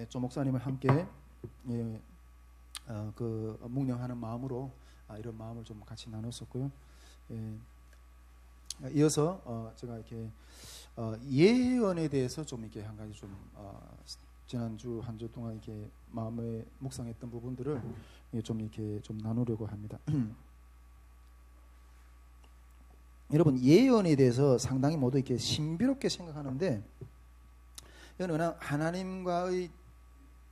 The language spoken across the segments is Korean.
조 목사님을 함께 그 묵념하는 마음으로 이런 마음을 좀 같이 나눴었고요. 이어서 제가 이렇게 예언에 대해서 좀 이렇게 한 가지 좀 지난주 한 주 동안 이렇게 마음에 묵상했던 부분들을 좀 이렇게 좀 나누려고 합니다. 여러분, 예언에 대해서 상당히 모두 이렇게 신비롭게 생각하는데 이거는 그냥 하나님과의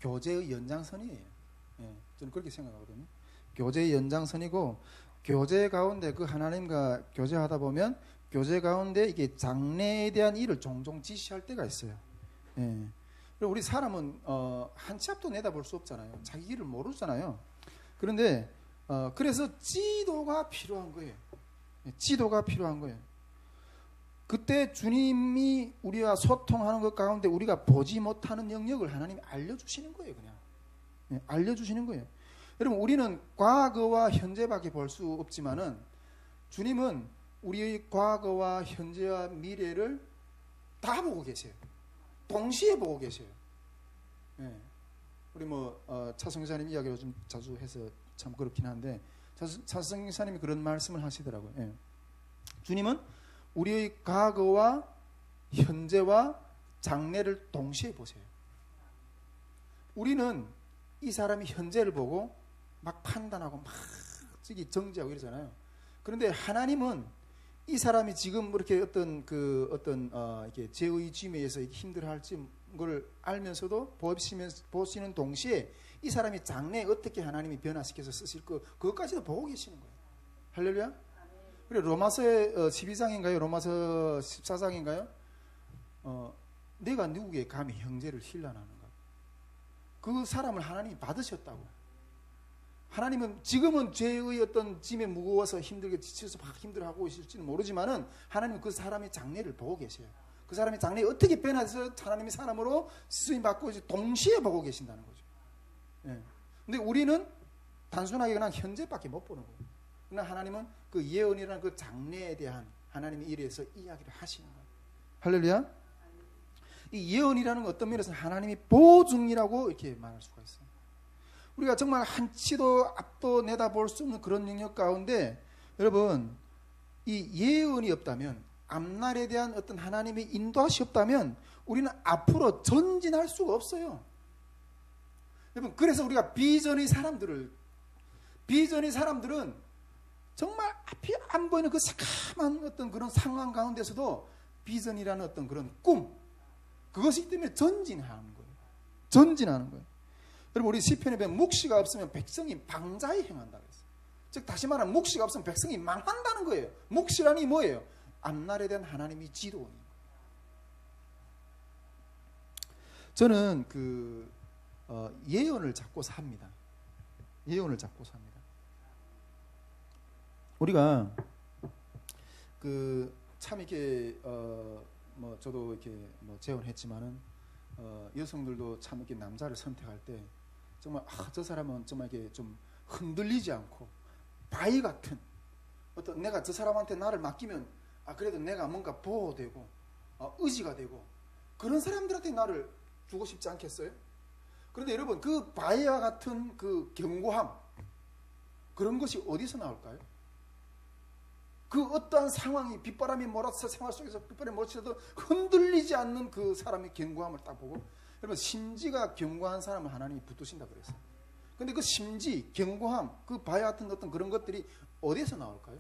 교제의 연장선이에요. 저는 그렇게 생각하거든요. 교제의 연장선이고, 교제 가운데 그 하나님과 교제하다 보면 교제 가운데 이게 장래에 대한 일을 종종 지시할 때가 있어요. 그리고 우리 사람은 한 치 앞도 내다볼 수 없잖아요. 자기 길을 모르잖아요. 그런데 그래서 지도가 필요한 거예요. 지도가 필요한 거예요. 그때 주님이 우리와 소통하는 것 가운데 우리가 보지 못하는 영역을 하나님이 알려주시는 거예요. 그냥 알려주시는 거예요. 여러분, 우리는 과거와 현재밖에 볼 수 없지만은 주님은 우리의 과거와 현재와 미래를 다 보고 계세요. 동시에 보고 계세요. 우리 차성사님 이야기를 좀 자주 해서 참 그렇긴 한데, 차성사님이 그런 말씀을 하시더라고요. 주님은 우리의 과거와 현재와 장래를 동시에 보세요. 우리는 이 사람이 현재를 보고 막 판단하고 막 정지하고 이러잖아요. 그런데 하나님은 이 사람이 지금 이렇게 이렇게 죄의 짐에 의해서 힘들어할지 걸 알면서도 보시는 동시에 이 사람이 장래에 어떻게 하나님이 변화시켜서 쓰실 그것까지도 보고 계시는 거예요. 할렐루야. 그리고 로마서 12장인가요? 로마서 14장인가요? 내가 누구에게 감히 형제를 힐난하는가? 그 사람을 하나님이 받으셨다고. 하나님은 지금은 죄의 어떤 짐에 무거워서 힘들게 지쳐서 막 힘들어하고 있을지는 모르지만은 하나님은 그 사람의 장래를 보고 계세요. 그 사람의 장래에 어떻게 변해서 하나님이 사람으로 쓰임 받고 동시에 보고 계신다는 거죠. 근데 우리는 단순하게 그냥 현재밖에 못 보는 거예요. 그러나 하나님은 그 예언이라는 그 장래에 대한 하나님의 일에서 이야기를 하시는 거예요. 할렐루야. 이 예언이라는 어떤 면에서 하나님이 보증이라고 이렇게 말할 수가 있어요. 우리가 정말 한치도 앞도 내다볼 수 없는 그런 영역 가운데, 여러분, 이 예언이 없다면, 앞날에 대한 어떤 하나님의 인도하시 없다면 우리는 앞으로 전진할 수가 없어요. 여러분, 그래서 우리가 비전의 사람들은 정말 앞이 안 보이는 그 새카만 어떤 그런 상황 가운데서도 비전이라는 어떤 그런 꿈, 그것이기 때문에 전진하는 거예요. 여러분, 우리 시편에 보면 묵시가 없으면 백성이 방자히 행한다고 했어요. 즉 다시 말하면 묵시가 없으면 백성이 망한다는 거예요. 묵시라니 뭐예요? 앞날에 대한 하나님의 지도인 거예요. 저는 예언을 잡고 삽니다. 우리가 참 이렇게 저도 이렇게 재혼했지만은 여성들도 참 이렇게 남자를 선택할 때 정말 저 사람은 정말 이렇게 좀 흔들리지 않고 바위 같은 어떤, 내가 저 사람한테 나를 맡기면 그래도 내가 뭔가 보호되고 의지가 되고 그런 사람들한테 나를 주고 싶지 않겠어요? 그런데 여러분, 그 바위와 같은 그 견고함, 그런 것이 어디서 나올까요? 그 어떠한 상황이 빗바람이 몰아서 생활 속에서 빗바람이 몰아쳐도 흔들리지 않는 그 사람의 견고함을 딱 보고, 여러분, 심지가 견고한 사람을 하나님이 붙드신다 그랬어요. 근데 그 심지, 견고함, 그 바위 같은 어떤 그런 것들이 어디서 나올까요?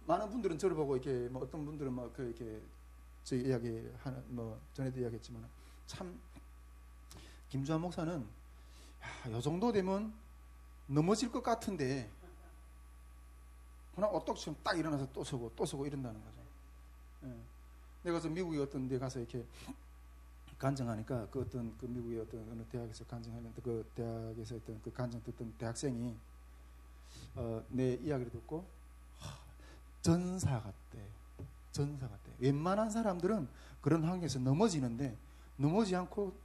많은 분들은 저를 보고 이렇게 어떤 분들은 이렇게 저희 이야기 전에도 이야기했지만, 참 김주환 목사는 이 정도 되면 넘어질 것 같은데 그냥 어떡처럼 딱 일어나서 또 서고 이런다는 거죠. 내가 저 미국에 어떤 데 가서 이렇게 간증하니까 그 미국의 어떤 어느 대학에서 간증하는데 그 대학에서 어떤 그 간증 듣던 대학생이 내 이야기를 듣고 전사 같대. 웬만한 사람들은 그런 환경에서 넘어지는데 넘어지지 않고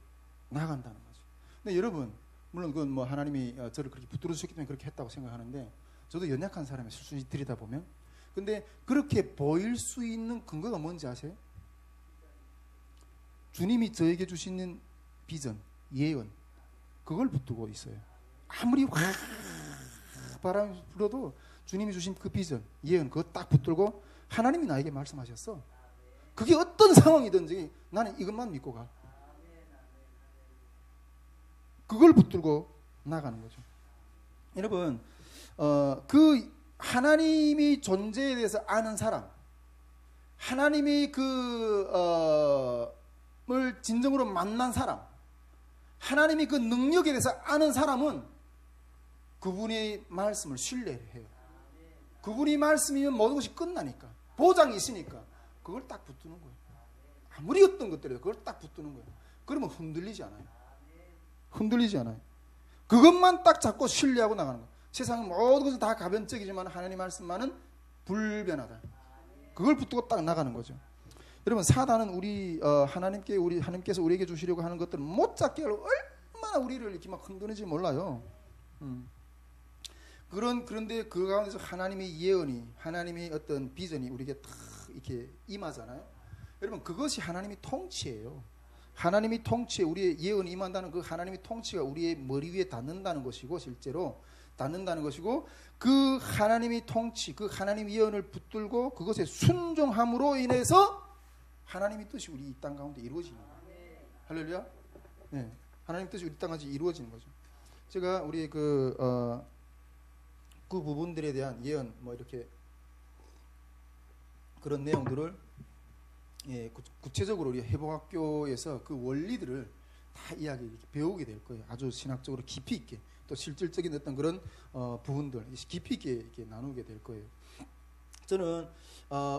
나간다는 거죠. 근데 여러분, 물론 그건 하나님이 저를 그렇게 붙들어 주셨기 때문에 그렇게 했다고 생각하는데, 저도 연약한 사람의 수준이 들이다 보면, 근데 그렇게 보일 수 있는 근거가 뭔지 아세요? 주님이 저에게 주시는 비전, 예언, 그걸 붙들고 있어요. 아무리 바람이 불어도 주님이 주신 그 비전, 예언, 그거 딱 붙들고 하나님이 나에게 말씀하셨어. 그게 어떤 상황이든지 나는 이것만 믿고 가. 그걸 붙들고 나가는 거죠. 여러분, 그 하나님이 존재에 대해서 아는 사람, 하나님이 을 진정으로 만난 사람, 하나님이 그 능력에 대해서 아는 사람은 그분의 말씀을 신뢰해요. 그분이 말씀이면 모든 것이 끝나니까, 보장이 있으니까 그걸 딱 붙드는 거예요. 아무리 어떤 것들이라도 그걸 딱 붙드는 거예요. 그러면 흔들리지 않아요. 흔들리지 않아요. 그것만 딱 잡고 신뢰하고 나가는 거예요. 세상의 모든 것은 다 가변적이지만 하나님 말씀만은 불변하다. 그걸 붙들고 딱 나가는 거죠. 여러분, 사단은 하나님께서 우리에게 주시려고 하는 것들을 못 잡게 하려고 얼마나 우리를 이렇게 막 흔드는지 몰라요. 그런데 그 가운데서 하나님의 예언이, 하나님의 어떤 비전이 우리에게 탁 이렇게 임하잖아요. 여러분, 그것이 하나님의 통치예요. 하나님의 통치에 우리의 예언이 임한다는 그 하나님의 통치가 우리의 머리 위에 닿는다는 것이고, 실제로 닿는다는 것이고, 그 하나님의 통치, 그 하나님의 예언을 붙들고 그것에 순종함으로 인해서 하나님의 뜻이 우리 이 땅 가운데 이루어지는 거예요. 할렐루야. 네, 하나님 뜻이 우리 땅 가운데 이루어지는 거죠. 제가 우리 그 부분들에 대한 예언, 뭐 이렇게 그런 내용들을 구체적으로 우리 회복학교에서 그 원리들을 다 이야기 이렇게 배우게 될 거예요. 아주 신학적으로 깊이 있게, 또 실질적인 어떤 그런 부분들 깊이 있게 이렇게 나누게 될 거예요. 저는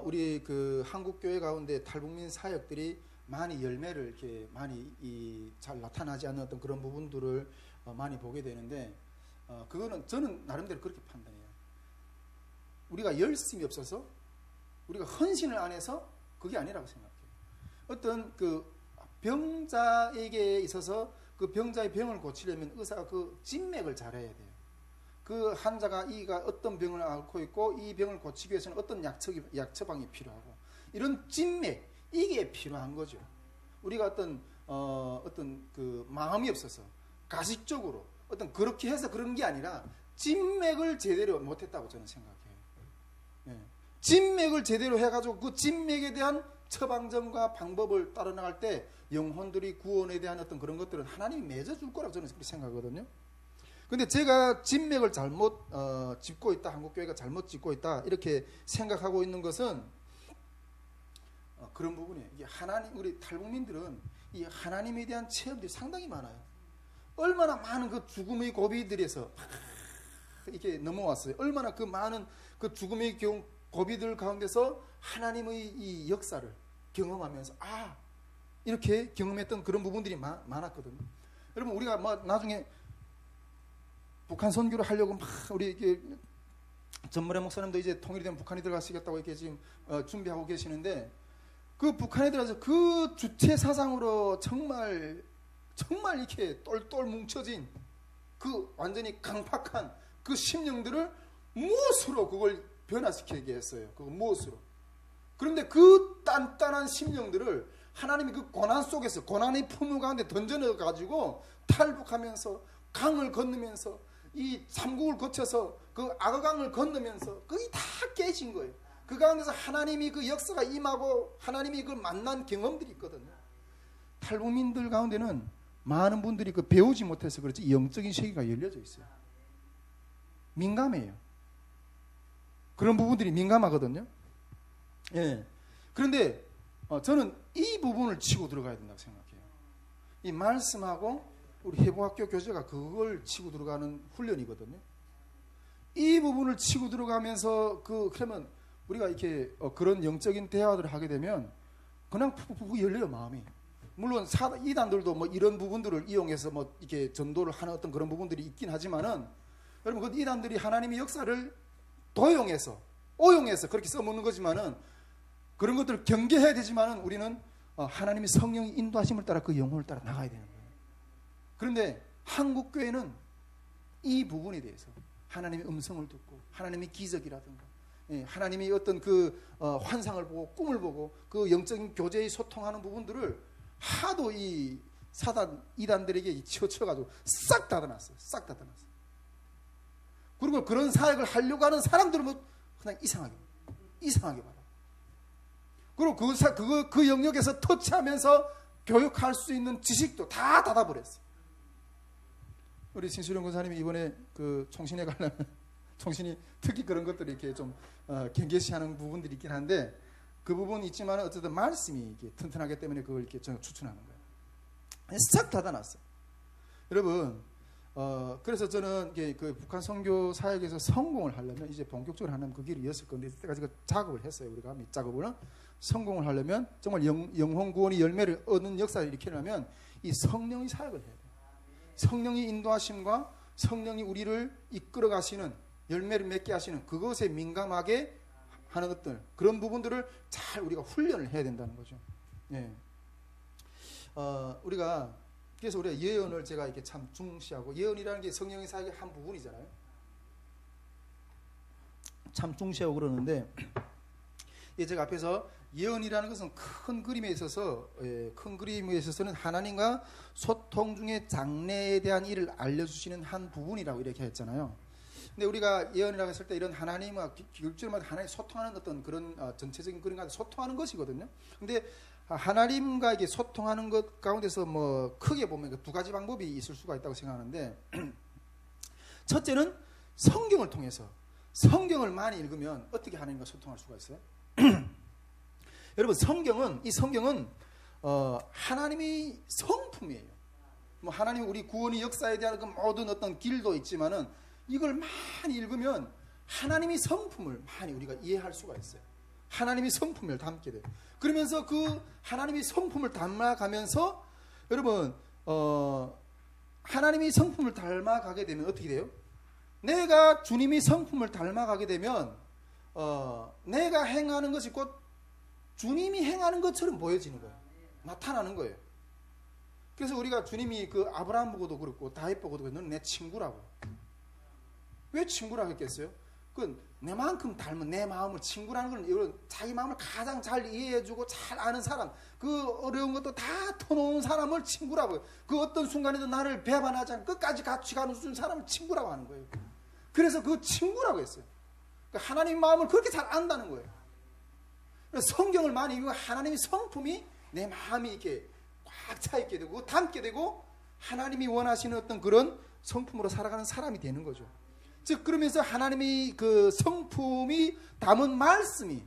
우리 그 한국 교회 가운데 탈북민 사역들이 많이 열매를 이렇게 많이 잘 나타나지 않는 어떤 그런 부분들을 많이 보게 되는데, 그거는 저는 나름대로 그렇게 판단해요. 우리가 열심이 없어서, 우리가 헌신을 안 해서 그게 아니라고 생각해요. 어떤 그 병자에게 있어서 그 병자의 병을 고치려면 의사가 그 진맥을 잘해야 돼요. 그 환자가 이가 어떤 병을 앓고 있고 이 병을 고치기 위해서는 어떤 약처방이 필요하고, 이런 진맥, 이게 필요한 거죠. 우리가 어떤 그 마음이 없어서 가식적으로 어떤 그렇게 해서 그런 게 아니라 진맥을 제대로 못했다고 저는 생각해요. 네. 진맥을 제대로 해가지고 그 진맥에 대한 처방전과 방법을 따라 나갈 때 영혼들이 구원에 대한 어떤 그런 것들은 하나님이 맺어줄 거라고 저는 그렇게 생각하거든요. 근데 제가 진맥을 잘못 짚고 있다, 한국교회가 잘못 짚고 있다 이렇게 생각하고 있는 것은 그런 부분이에요. 이게 우리 탈북민들은 이 하나님에 대한 체험들이 상당히 많아요. 얼마나 많은 그 죽음의 고비들에서 이렇게 넘어왔어요. 얼마나 그 많은 그 죽음의 고비들 가운데서 하나님의 이 역사를 경험하면서 이렇게 경험했던 그런 부분들이 많았거든요. 여러분, 우리가 나중에 북한 선교를 하려고 막 우리 이렇게 전문의 목사님도 이제 통일이 되면 북한에 들어가시겠다고 이렇게 지금 준비하고 계시는데, 그 북한에 들어가서 그 주체 사상으로 정말 이렇게 똘똘 뭉쳐진 그 완전히 강팍한 그 심령들을 무엇으로 그걸 변화시키게 했어요. 그거 무엇으로? 그런데 그 단단한 심령들을 하나님이 그 고난 속에서, 고난의 품을 가운데 던져넣어 가지고 탈북하면서 강을 건너면서 이 삼국을 거쳐서 그 악어강을 건너면서 그게 다 깨진 거예요. 그 가운데서 하나님이 그 역사가 임하고 하나님이 그걸 만난 경험들이 있거든요. 탈북민들 가운데는 많은 분들이 그 배우지 못해서 그렇지 영적인 세계가 열려져 있어요. 민감해요. 그런 부분들이 민감하거든요. 예. 그런데 저는 이 부분을 치고 들어가야 된다고 생각해요. 이 말씀하고 우리 회복학교 교재가 그걸 치고 들어가는 훈련이거든요. 이 부분을 치고 들어가면서 그러면 우리가 이렇게 그런 영적인 대화들을 하게 되면 그냥 푹푹 열려요, 마음이. 물론 이단들도 뭐 이런 부분들을 이용해서 뭐 이렇게 전도를 하는 어떤 그런 부분들이 있긴 하지만은, 여러분, 그 이단들이 하나님의 역사를 오용해서 그렇게 써먹는 거지만은, 그런 것들을 경계해야 되지만은 우리는 하나님의 성령의 인도하심을 따라 그 영혼을 따라 나가야 되는 거예요. 그런데 한국 교회는 이 부분에 대해서 하나님의 음성을 듣고 하나님의 기적이라든가 하나님의 어떤 그 환상을 보고 꿈을 보고 그 영적인 교제의 소통하는 부분들을 하도 이 사단 이단들에게 치우쳐가지고 싹 닫아놨어요. 싹 닫아놨어요. 그리고 그런 사역을 하려고 하는 사람들은 뭐 그냥 이상하게 봐요. 그리고 그 영역에서 터치하면서 교육할 수 있는 지식도 다 닫아버렸어요. 우리 신수령 권사님이 이번에 그 총신에 가려면 총신이 특히 그런 것들이 이렇게 좀 경계시하는 부분들이 있긴 한데 그 부분이 있지만 어쨌든 말씀이 이렇게 튼튼하기 때문에 그걸 이렇게 저는 추천하는 거예요. 싹 닫아놨어요. 여러분, 그래서 저는 그 북한 선교 사역에서 성공을 하려면 이제 본격적으로 하려면 그 길을 이었을 건데 이때까지 그 작업을 했어요. 우리가 밑작업을 성공을 하려면 정말 영혼 구원의 열매를 얻는 역사를 일으키려면 이 성령의 사역을 해야 돼요. 성령의 인도하심과 성령이 우리를 이끌어 가시는 열매를 맺게 하시는 그것에 민감하게 하는 어떤 그런 부분들을 잘 우리가 훈련을 해야 된다는 거죠. 예. 그래서 우리가 예언을 제가 이렇게 참 중시하고 예언이라는 게 성령의 사역의 한 부분이잖아요. 참 중시하고 그러는데 제가 앞에서 예언이라는 것은 큰 그림에 있어서는 하나님과 소통 중에 장래에 대한 일을 알려주시는 한 부분이라고 이렇게 했잖아요. 근데 우리가 예언이라고 했을 때 이런 하나님과 일주일마다 하나님 소통하는 어떤 그런 전체적인 그림과 소통하는 것이거든요. 근데 하나님과 이게 소통하는 것 가운데서 뭐 크게 보면 두 가지 방법이 있을 수가 있다고 생각하는데 첫째는 성경을 통해서 성경을 많이 읽으면 어떻게 하나님과 소통할 수가 있어요? 여러분 이 성경은 하나님의 성품이에요. 뭐 하나님 우리 구원의 역사에 대한 그 모든 어떤 길도 있지만은 이걸 많이 읽으면 하나님의 성품을 많이 우리가 이해할 수가 있어요. 하나님의 성품을 담게 돼요. 그러면서 그 하나님의 성품을 담아가면서 여러분 하나님의 성품을 닮아가게 되면 어떻게 돼요? 내가 주님의 성품을 닮아가게 되면 내가 행하는 것이 곧 주님이 행하는 것처럼 보여지는 거예요. 나타나는 거예요. 그래서 우리가 주님이 그 아브라함 보고도 그렇고 다윗 보고도 그렇고 너는 내 친구라고. 왜 친구라고 했겠어요? 그 내만큼 닮은 내 마음을 친구라는 건 자기 마음을 가장 잘 이해해주고 잘 아는 사람, 그 어려운 것도 다 터놓은 사람을 친구라고 해요. 그 어떤 순간에도 나를 배반하지 않고 끝까지 같이 가는 사람을 친구라고 하는 거예요. 그래서 그 친구라고 했어요. 그러니까 하나님 마음을 그렇게 잘 안다는 거예요. 그래서 성경을 많이 읽으면 하나님의 성품이 내 마음이 이렇게 꽉 차 있게 되고 담게 되고 하나님이 원하시는 어떤 그런 성품으로 살아가는 사람이 되는 거죠. 즉 그러면서 하나님의 그 성품이 담은 말씀이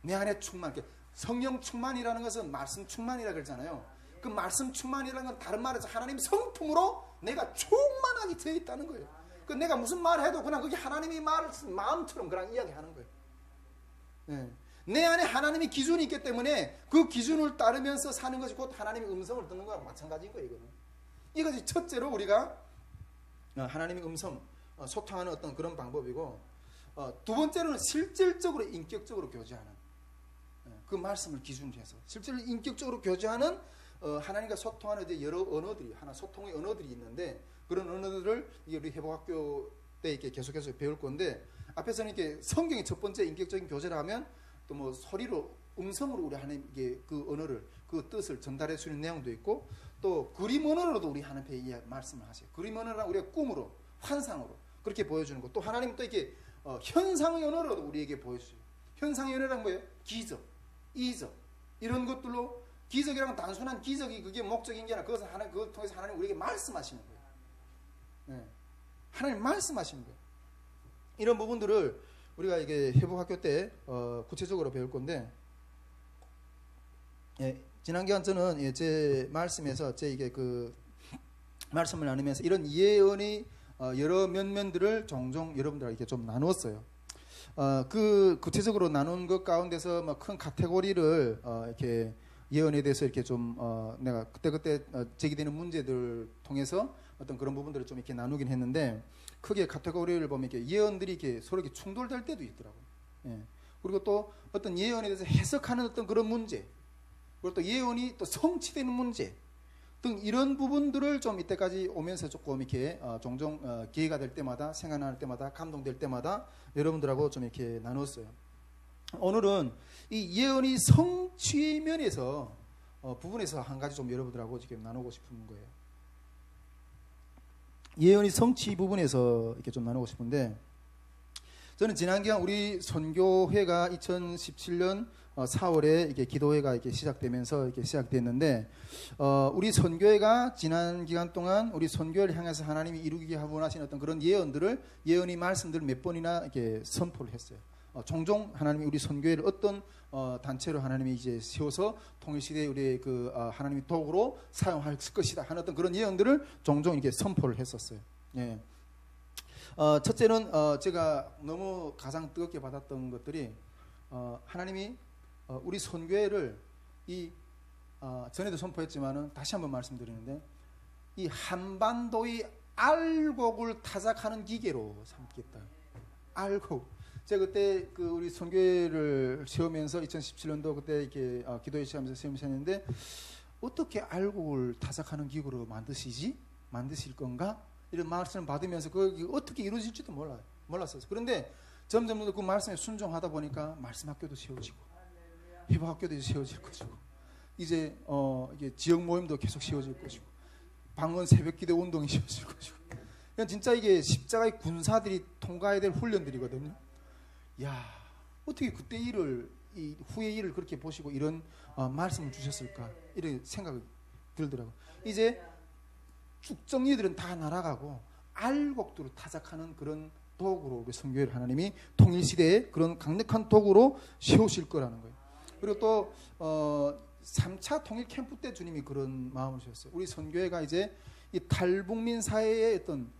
내 안에 충만. 성령 충만이라는 것은 말씀 충만이라 그러잖아요. 그 말씀 충만이라는 건 다른 말에서 하나님 성품으로 내가 충만하게 되어 있다는 거예요. 그 내가 무슨 말을 해도 그냥 그게 하나님의 말을 마음처럼 그냥 이야기하는 거예요. 네. 내 안에 하나님의 기준이 있기 때문에 그 기준을 따르면서 사는 것이 곧 하나님의 음성을 듣는 거랑 마찬가지인 거예요. 이것이 첫째로 우리가 하나님의 음성 소통하는 어떤 그런 방법이고, 두 번째로는 실질적으로 인격적으로 교제하는 그 말씀을 기준으로 해서 실제로 인격적으로 교제하는 하나님과 소통하는 이제 여러 언어들이 소통의 언어들이 있는데 그런 언어들을 우리 회복학교 때 이렇게 계속해서 배울 건데 앞에서는 이렇게 성경의 첫 번째 인격적인 교제를 하면 또 뭐 소리로 음성으로 우리 하나님께 그 언어를 그 뜻을 전달해 주는 내용도 있고 또 그림 언어로도 우리 하나님께 말씀을 하세요. 그림 언어랑 우리가 꿈으로 환상으로 그렇게 보여주는 거. 또 하나님은 또 이렇게 현상의 언어로도 우리에게 보여주세요. 현상의 언어란 뭐예요? 기적, 이적 이런 것들로 기적이란 단순한 기적이 그게 목적인 게 아니라 그것을 그걸 통해서 하나님 우리에게 말씀하시는 거예요. 네. 하나님 말씀하시는 거예요. 이런 부분들을 우리가 이게 회복학교 때 구체적으로 배울 건데 지난 기간 저는 제 말씀에서 제 이게 그 말씀을 나누면서 이런 예언의 여러 면면들을 종종 여러분들에게 좀 나누었어요. 그 구체적으로 나눈 것 가운데서 뭐 큰 카테고리를 이렇게 예언에 대해서 이렇게 좀 내가 그때 제기되는 문제들 통해서 어떤 그런 부분들을 좀 이렇게 나누긴 했는데 크게 카테고리를 보면 이렇게 예언들이 이렇게 서로 이렇게 충돌될 때도 있더라고요. 예. 그리고 또 어떤 예언에 대해서 해석하는 어떤 그런 문제, 그리고 또 예언이 또 성취되는 문제 등 이런 부분들을 좀 이때까지 오면서 조금 이렇게 종종 기회가 될 때마다 생각날 때마다 감동될 때마다 여러분들하고 좀 이렇게 나눴어요. 오늘은 이 예언이 성취 면에서 부분에서 한 가지 좀 여러분들하고 지금 나누고 싶은 거예요. 예언의 성취 부분에서 이렇게 좀 나누고 싶은데, 저는 지난 기간 우리 선교회가 2017년 4월에 이렇게 기도회가 이렇게 시작되면서 이렇게 시작됐는데, 우리 선교회가 지난 기간 동안 우리 선교회를 향해서 하나님이 이루기 원하신 어떤 그런 예언의 말씀들을 몇 번이나 이렇게 선포를 했어요. 종종 하나님이 우리 선교회를 어떤 단체로 하나님이 이제 세워서 통일시대에 우리 하나님이 도구로 사용할 것이다 하는 어떤 그런 예언들을 종종 이렇게 선포를 했었어요. 예. 첫째는 제가 너무 가장 뜨겁게 받았던 것들이 하나님이 우리 선교회를 전에도 선포했지만은 다시 한번 말씀드리는데, 이 한반도의 알곡을 타작하는 기계로 삼겠다. 알곡. 제가 그때 우리 선교회를 세우면서 2017년도 그때 이렇게 기도회 시작하면서 세우면서 어떻게 알곡을 타작하는 기구로 만드실 건가? 이런 말씀을 받으면서 그게 어떻게 이루어질지도 몰랐어요. 그런데 점점 그 말씀에 순종하다 보니까 말씀 학교도 세워지고, 회복 학교도 세워질 것이고, 이제 이게 지역 모임도 계속 세워질 것이고, 방언 새벽기도 운동이 세워질 것이고, 그냥 진짜 이게 십자가의 군사들이 통과해야 될 훈련들이거든요. 야, 어떻게 그때 후의 일을 그렇게 보시고 이런 말씀을 주셨을까? 이런 생각이 들더라고요. 이제 쭉정이들은 다 날아가고 알곡들을 타작하는 그런 도구로 우리 선교회를 하나님이 통일시대에 그런 강력한 도구로 세우실 거라는 거예요. 그리고 또 3차 통일 캠프 때 주님이 그런 마음을 주셨어요. 우리 선교회가 이제 이 탈북민 사회의 어떤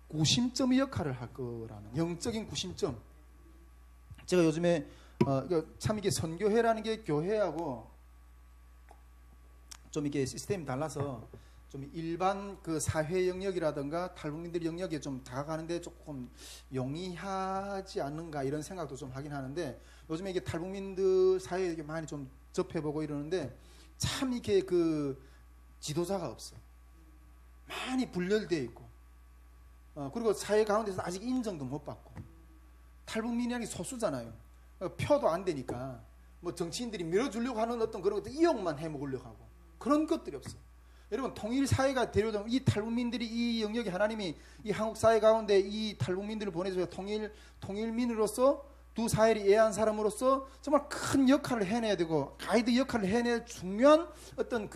구심점의 역할을 할 거라는, 영적인 구심점. 제가 요즘에 참 이게 선교회라는 게 교회하고 좀 이게 시스템이 달라서 좀 일반 사회 영역이라든가 탈북민들 영역에 좀 다가가는데 조금 용이하지 않는가 이런 생각도 좀 하긴 하는데, 요즘에 이게 탈북민들 사회에 이렇게 많이 좀 접해보고 이러는데 참 이렇게 지도자가 없어. 많이 분열되어 있고, 그리고 사회 가운데서 아직 인정도 못 받고, 탈북민이라는 게 소수잖아요. 표도 안 되니까 뭐 정치인들이 밀어주려고 하는 어떤 그런 것들 이용만 해먹으려고 하고, 그런 것들이 없어. 여러분, 통일 사회가 되려면 이 탈북민들이 이 영역에 하나님이 이 한국 사회 가운데 이 탈북민들을 보내줘서 통일민으로서 두 사회를 이해한 사람으로서 정말 큰 역할을 해내야 되고, 가이드 역할을 해낼 중요한 어떤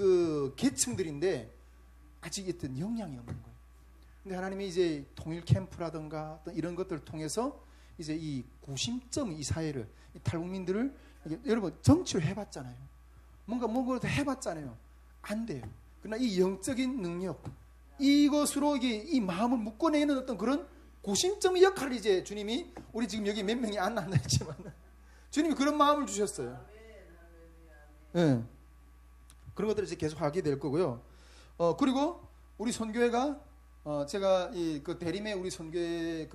계층들인데 아직 어떤 영향이 없는 거예요. 근데 하나님이 이제 통일 캠프라든가 어떤 이런 것들을 통해서 이제 이 구심점, 이 사회를, 이 탈북민들을, 여러분 정치를 해봤잖아요. 뭔가 해봤잖아요. 안 돼요. 그러나 이 영적인 능력, 이것으로 이 마음을 묶어내는 어떤 그런 구심점의 역할을 이제 주님이, 우리 지금 여기 몇 명이 안 나왔지만 주님이 그런 마음을 주셨어요. 네. 그런 것들을 이제 계속 하게 될 거고요. 그리고 우리 선교회가 제가 대림에 우리 선교회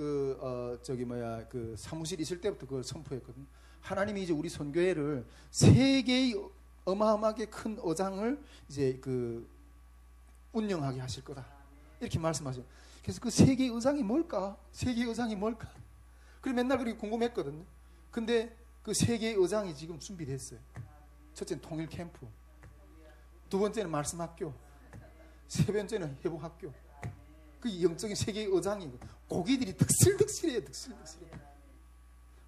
사무실 있을 때부터 그걸 선포했거든요. 하나님이 이제 우리 선교회를 세계의 어마어마하게 큰 어장을 이제 운영하게 하실 거다, 이렇게 말씀하셔요. 그래서 그 세계의 의장이 뭘까? 세계의 의장이 뭘까? 그래 맨날 그렇게 궁금했거든요. 근데 그 세계의 의장이 지금 준비됐어요. 첫째는 통일 캠프, 두 번째는 말씀 학교, 세 번째는 회복 학교. 그 영적인 세계의 의장이 고기들이 득실득실해요.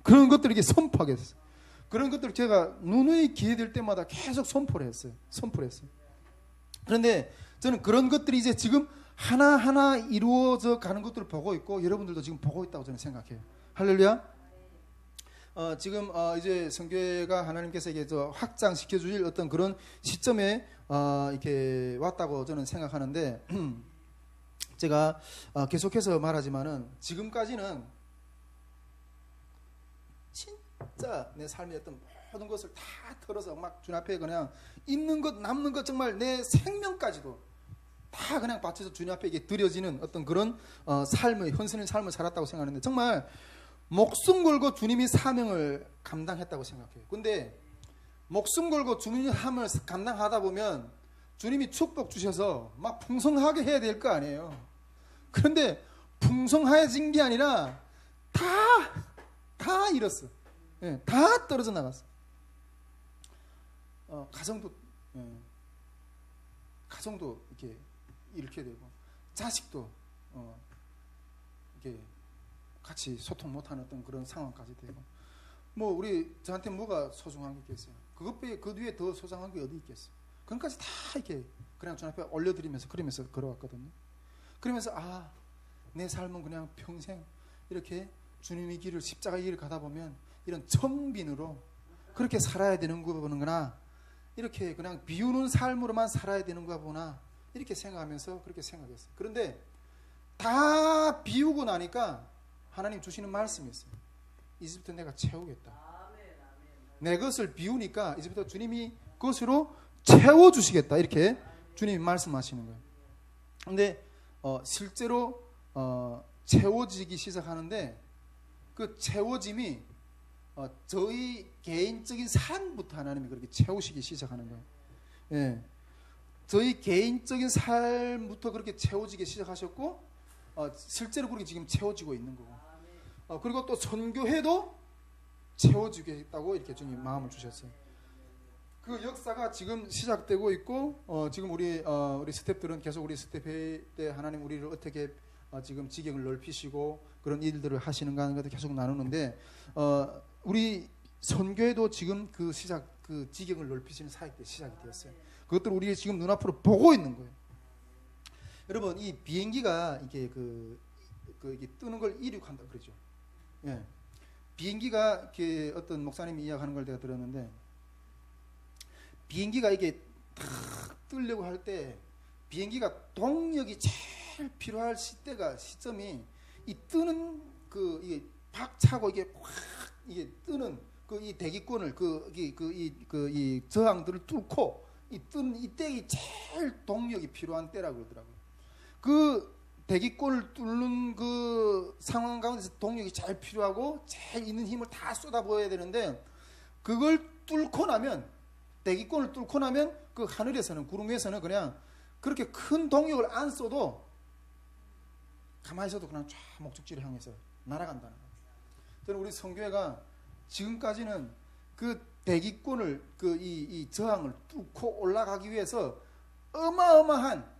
그런 것들을 이렇게 선포하겠어요. 그런 것들을 제가 누누이 기회될 때마다 계속 선포를 했어요. 그런데 저는 그런 것들이 이제 지금 하나하나 이루어져 가는 것들을 보고 있고, 여러분들도 지금 보고 있다고 저는 생각해요. 할렐루야. 지금 이제 선교회가 하나님께서 이게 확장시켜 주실 어떤 그런 시점에 이렇게 왔다고 저는 생각하는데, 제가 계속해서 말하지만은 지금까지는 진짜 내 삶의 어떤 모든 것을 다 털어서 막 주님 앞에 그냥 있는 것 남는 것 정말 내 생명까지도 다 그냥 바쳐서 주님 앞에 이게 드려지는 어떤 그런 헌신의 삶을 살았다고 생각하는데, 정말 목숨 걸고 주님이 사명을 감당했다고 생각해요. 근데 목숨 걸고 주님의 사명을 감당하다 보면 주님이 축복 주셔서 막 풍성하게 해야 될 거 아니에요. 그런데 풍성해진 게 아니라 다 잃었어. 다 떨어져 나갔어. 가정도 가정도 이렇게 잃게 되고 자식도 이렇게 같이 소통 못하는 어떤 그런 상황까지 되고 뭐 우리 저한테 뭐가 소중한 게 있겠어요? 그것보다 그 뒤에 더 소중한 게 어디 있겠어요? 그것까지 다 이렇게 그냥 주님 앞에 올려드리면서 그러면서 걸어왔거든요. 그러면서 내 삶은 그냥 평생 이렇게 주님의 길을 십자가의 길을 가다 보면 이런 천빈으로 그렇게 살아야 되는 거구나, 이렇게 그냥 비우는 삶으로만 살아야 되는 거구나 이렇게 생각하면서 그렇게 생각했어요. 그런데 다 비우고 나니까 하나님 주시는 말씀이 있어요. 이제부터 내가 채우겠다. 내 것을 비우니까 이제부터 주님이 그것으로 채워주시겠다 이렇게 주님이 말씀하시는 거예요. 근데 실제로 채워지기 시작하는데 그 채워짐이 저희 개인적인 삶부터 하나님이 그렇게 채우시기 시작하는 거예요. 예. 저희 개인적인 삶부터 그렇게 채워지기 시작하셨고 실제로 그렇게 지금 채워지고 있는 거고 그리고 또 선교회도 채워주겠다고 이렇게 주님 마음을 주셨어요. 그 역사가 지금 시작되고 있고 지금 우리 스태프들은 계속 우리 스태프회 때 하나님 우리를 어떻게 지금 지경을 넓히시고 그런 일들을 하시는가 하는 것도 계속 나누는데 우리 선교회도 지금 그 지경을 넓히시는 사역이 시작이 되었어요. 그것들을 우리 지금 눈앞으로 보고 있는 거예요. 여러분 이 비행기가 이게 이게 뜨는 걸 이륙한다 그러죠. 예. 비행기가 이렇게 어떤 목사님이 이야기하는 걸 내가 들었는데 비행기가 이게 탁 뜨려고 할 때 비행기가 동력이 제일 필요할 시점이 이 뜨는 이게 박차고 이게 확 이게 뜨는 이 대기권을 이 저항들을 뚫고 이 뜨는 이때가 제일 동력이 필요한 때라고 그러더라고요. 그 대기권을 뚫는 그 상황 가운데서 동력이 제일 필요하고 제일 있는 힘을 다 쏟아부어야 되는데 그걸 뚫고 나면 대기권을 뚫고 나면 그 하늘에서는 구름 위에서는 그냥 그렇게 큰 동력을 안 써도 가만히 있어도 그냥 쫙 목적지를 향해서 날아간다는 거예요. 저는 우리 선교회가 지금까지는 그 대기권을 이 저항을 뚫고 올라가기 위해서 어마어마한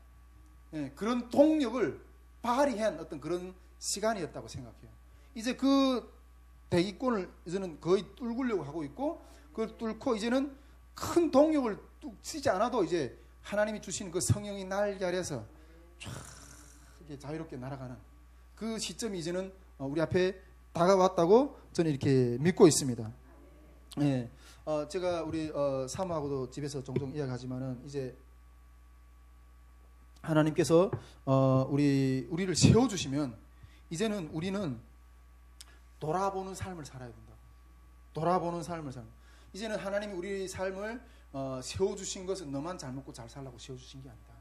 그런 동력을 발휘한 어떤 그런 시간이었다고 생각해요. 이제 그 대기권을 이제는 거의 뚫으려고 하고 있고 그걸 뚫고 이제는 큰 동력을 뚝 쓰지 않아도 이제 하나님이 주신 그 성령이 날개 아래서 쫙 이렇게 자유롭게 날아가는 그 시점이 이제는 우리 앞에 다가왔다고 저는 이렇게 믿고 있습니다. 예. 제가 우리 사모하고도 집에서 종종 이야기하지만은 이제 하나님께서 우리를 세워주시면 이제는 우리는 돌아보는 삶을 살아야 된다. 돌아보는 삶을 살아. 이제는 하나님이 우리 삶을 세워주신 것은 너만 잘 먹고 잘 살라고 세워주신 게 아니다.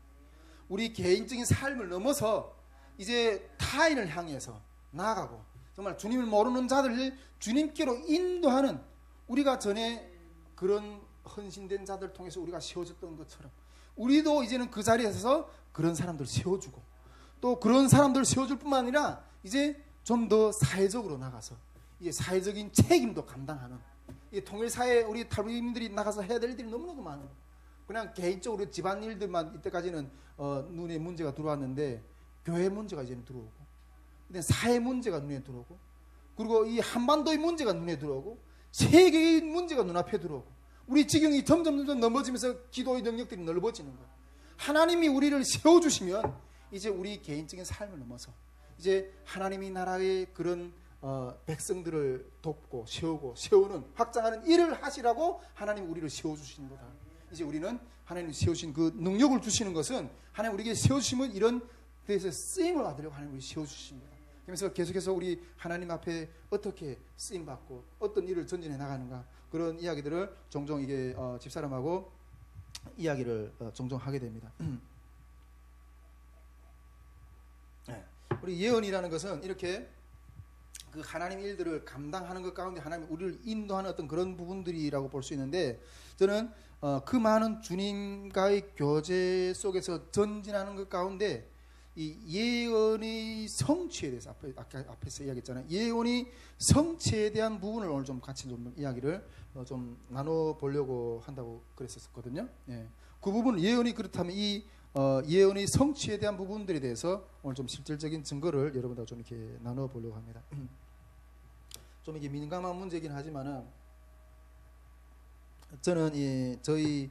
우리 개인적인 삶을 넘어서 이제 타인을 향해서 나아가고 정말 주님을 모르는 자들을 주님께로 인도하는 우리가 전에 그런 헌신된 자들을 통해서 우리가 세워졌던 것처럼 우리도 이제는 그 자리에 서서 그런 사람들을 세워주고 또 그런 사람들을 세워줄 뿐만 아니라 이제 좀 더 사회적으로 나가서 이제 사회적인 책임도 감당하는 이 통일사회 우리 탈북민들이 나가서 해야 될 일들이 너무너무 많아요. 그냥 개인적으로 집안일들만 이때까지는 눈에 문제가 들어왔는데 교회 문제가 이제는 들어오고 근데 사회 문제가 눈에 들어오고 그리고 이 한반도의 문제가 눈에 들어오고 세계의 문제가 눈앞에 들어오고 우리 지경이 점점 넘어지면서 기도의 능력들이 넓어지는 거예요. 하나님이 우리를 세워주시면 이제 우리 개인적인 삶을 넘어서 이제 하나님이 나라의 그런 백성들을 돕고 세우는 확장하는 일을 하시라고 하나님 우리를 세워주시는 거다. 이제 우리는 하나님이 세우신 그 능력을 주시는 것은 하나님 우리에게 세워주시면 이런 데서 쓰임을 받으려고 하나님 우리 세워주신 거다. 그래서 계속해서 우리 하나님 앞에 어떻게 쓰임받고 어떤 일을 전진해 나가는가 그런 이야기들을 종종 이게 집사람하고 이야기를 종종 하게 됩니다. 네. 우리 예언이라는 것은 이렇게 그 하나님 일들을 감당하는 것 가운데 하나님 우리를 인도하는 어떤 그런 부분들이라고 볼 수 있는데 저는 그 많은 주님과의 교제 속에서 전진하는 것 가운데 이 예언의 성취에 대해서 앞에서 이야기했잖아요. 예언의 성취에 대한 부분을 오늘 좀 같이 좀 이야기를 좀 나눠 보려고 한다고 그랬었거든요. 예. 그 부분 예언이 그렇다면 이 예언의 성취에 대한 부분들에 대해서 오늘 좀 실질적인 증거를 여러분들과 좀 이렇게 나눠 보려고 합니다. 좀 이게 민감한 문제이긴 하지만은 저는 저희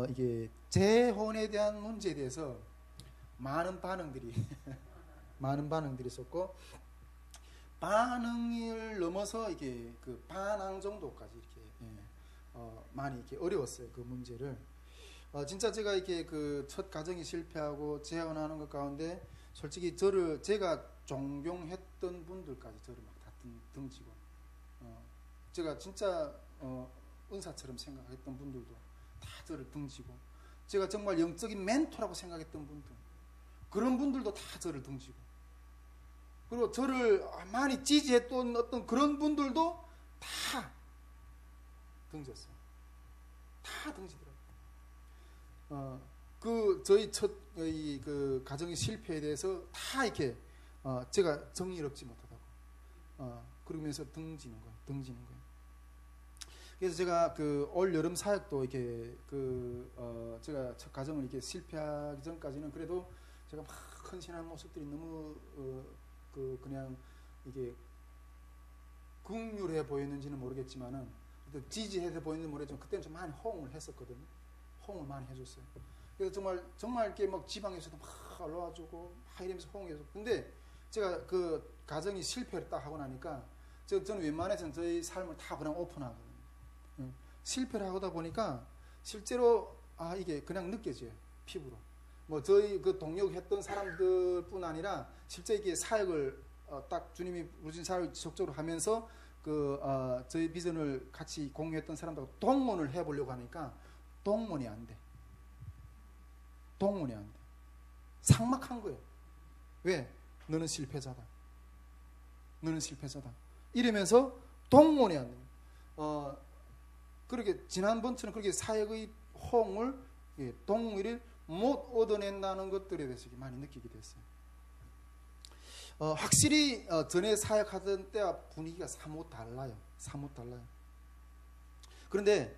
이게 재혼에 대한 문제에 대해서 많은 반응들이 많은 반응들이 있었고, 반응을 넘어서 이게 그 반항 정도까지 이렇게 많이 이렇게 어려웠어요. 그 문제를. 진짜 제가 이렇게 그 첫 가정이 실패하고 재혼하는 것 가운데 솔직히 제가 존경했던 분들까지 저를 막 다 등지고, 제가 진짜 은사처럼 생각했던 분들도 다 저를 등지고, 제가 정말 영적인 멘토라고 생각했던 분들, 그런 분들도 다 저를 등지고, 그리고 저를 많이 지지했던 어떤 그런 분들도 다 등졌어요. 다 등지더라고요. 그 저희 첫 그 가정의 실패에 대해서 다 이렇게 제가 정의롭지 못하다고 그러면서 등지는 거예요. 그래서 제가 그 올 여름 사역도 이렇게 제가 첫 가정을 이렇게 실패하기 전까지는 그래도 제가 막 헌신한 모습들이 너무 그냥 이게 긍휼해 보였는지는 모르겠지만은 지지해서 보였는지 모르겠지만 그때는 좀 많이 호응을 했었거든요. 호응을 많이 해줬어요. 그래서 정말 이렇게 막 지방에서도 막 올라와주고 막 이러면서 호응해서. 근데 제가 그 가정이 실패를 딱 하고 나니까 저는 웬만해서는 저희 삶을 다 그냥 오픈하거든요. 실패를 하다 보니까 실제로 이게 그냥 느껴져요. 피부로. 뭐 저희 그 동역했던 사람들뿐 아니라 실제 이게 사역을 딱 주님이 부르신 사역을 지속적으로 하면서 저희 비전을 같이 공유했던 사람들하고 동문을 해보려고 하니까 동문이 안 돼. 삭막한 거예요. 왜? 너는 실패자다. 이러면서 동문이 안 돼. 그렇게 지난번처럼 그렇게 사역의 호응을 동의를 못 얻어낸다는 것들에 대해서 많이 느끼게 됐어요. 확실히 전에 사역하던 때와 분위기가 사뭇 달라요. 그런데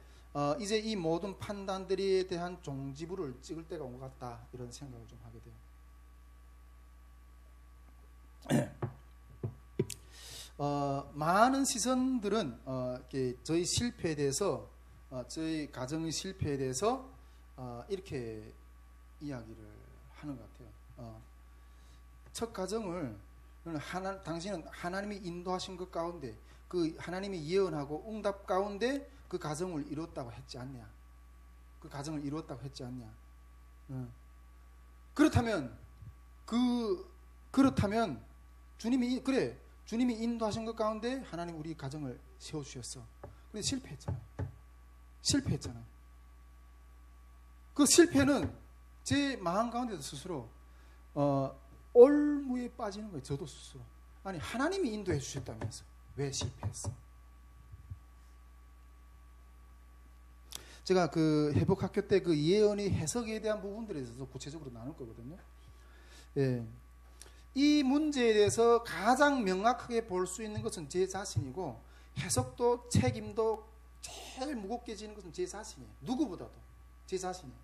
이제 이 모든 판단들에 대한 종지부를 찍을 때가 온 것 같다, 이런 생각을 좀 하게 돼요. 많은 시선들은 저희 실패에 대해서, 저희 가정의 실패에 대해서 이렇게 이야기를 하는 것 같아요. 첫 가정을 당신은 하나님이 인도하신 것 가운데, 그 하나님이 예언하고 응답 가운데 그 가정을 이뤘다고 했지 않냐? 그렇다면 주님이 인도하신 것 가운데 하나님 우리 가정을 세워주셨어. 근데 실패했잖아요. 그 실패는 제 마음 가운데도 스스로 올무에 빠지는 거예요. 저도 스스로. 아니, 하나님이 인도해 주셨다면서 왜 실패했어? 제가 그 회복학교 때 그 예언의 해석에 대한 부분들에 대해서 구체적으로 나눌 거거든요. 예. 이 문제에 대해서 가장 명확하게 볼 수 있는 것은 제 자신이고, 해석도 책임도 제일 무겁게 지는 것은 제 자신이에요. 누구보다도 제 자신이에요.